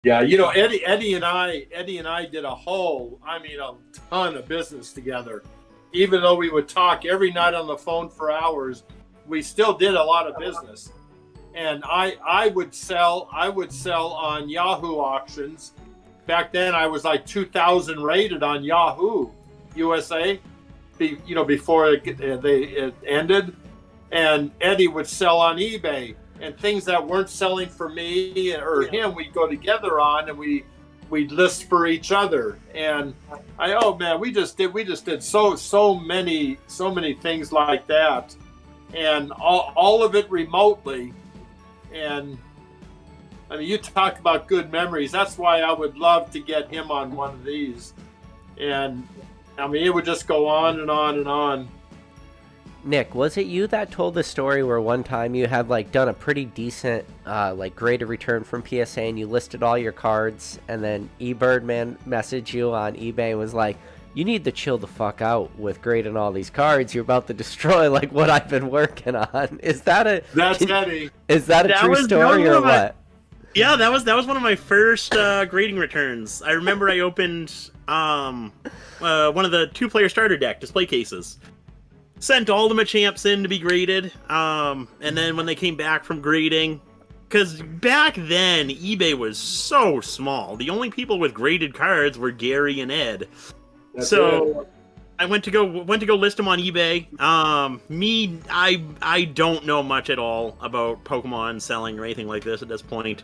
Yeah, Eddie and I did a ton of business together. Even though we would talk every night on the phone for hours, we still did a lot of business. And I would sell on Yahoo auctions. Back then, I was like 2,000 rated on Yahoo USA. Before it ended, and Eddie would sell on eBay, and things that weren't selling for me or him, we'd go together on, and we'd list for each other. And oh man, we just did so many things like that, and all of it remotely. And I mean, you talk about good memories. That's why I would love to get him on one of these. And I mean, it would just go on and on and on. Nick, was it you that told the story where one time you had like done a pretty decent like grade of return from PSA and you listed all your cards, and then eBirdman messaged you on eBay and was like, you need to chill the fuck out with grading all these cards. You're about to destroy like what I've been working on. That's Eddie. Is that a true story or what? Yeah, that was one of my first grading returns. I remember I opened one of the 2-player starter deck display cases. Sent all the Machamps in to be graded, and then when they came back from grading, because back then eBay was so small, the only people with graded cards were Gary and Ed. So I went to go list them on eBay. I don't know much at all about Pokemon selling or anything like this at this point.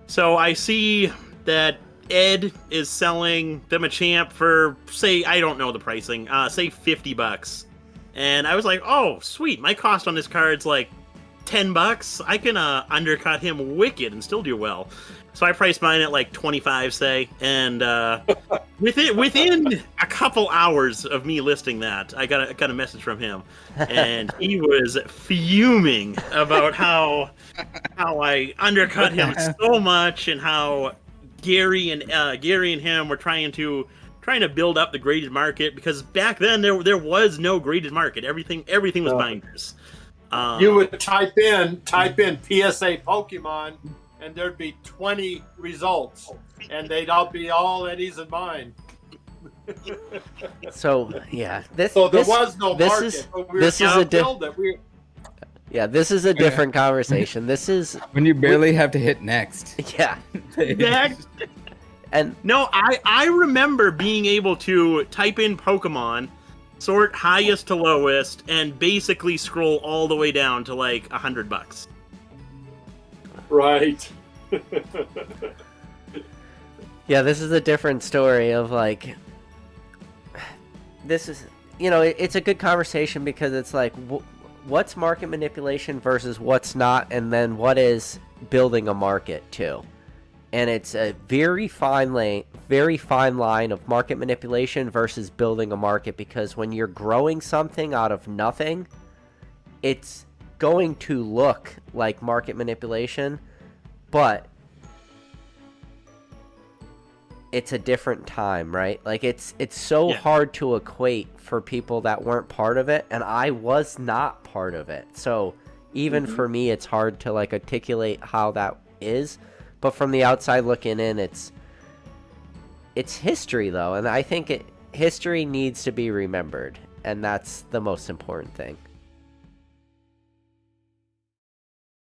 So I see that Ed is selling the Machamp for, say, I don't know the pricing, say $50. And I was like, oh, sweet, my cost on this card's like $10. I can undercut him wicked and still do well. So I priced mine at like 25, say, and within a couple hours of me listing that, I got a message from him, and he was fuming about how I undercut him so much, and how Gary and him were trying to build up the graded market, because back then there was no graded market. Everything was binders. You would type in PSA Pokemon, and there'd be 20 results, and they'd all be all Eddie's and mine. So yeah, there was no market. This is a different conversation. This is when you barely have to hit next. Yeah. And no, I remember being able to type in Pokemon, sort highest to lowest, and basically scroll all the way down to like $100. Right. Yeah, this is a different story of like, this is, it's a good conversation, because it's like, what's market manipulation versus what's not, and then what is building a market too. And it's a very fine line of market manipulation versus building a market, because when you're growing something out of nothing, it's going to look like market manipulation, but it's a different time, right? Like it's so hard to equate for people that weren't part of it, and I was not part of it. So even for me, it's hard to like articulate how that is. But from the outside looking in, it's history, though, and I think history needs to be remembered, and that's the most important thing.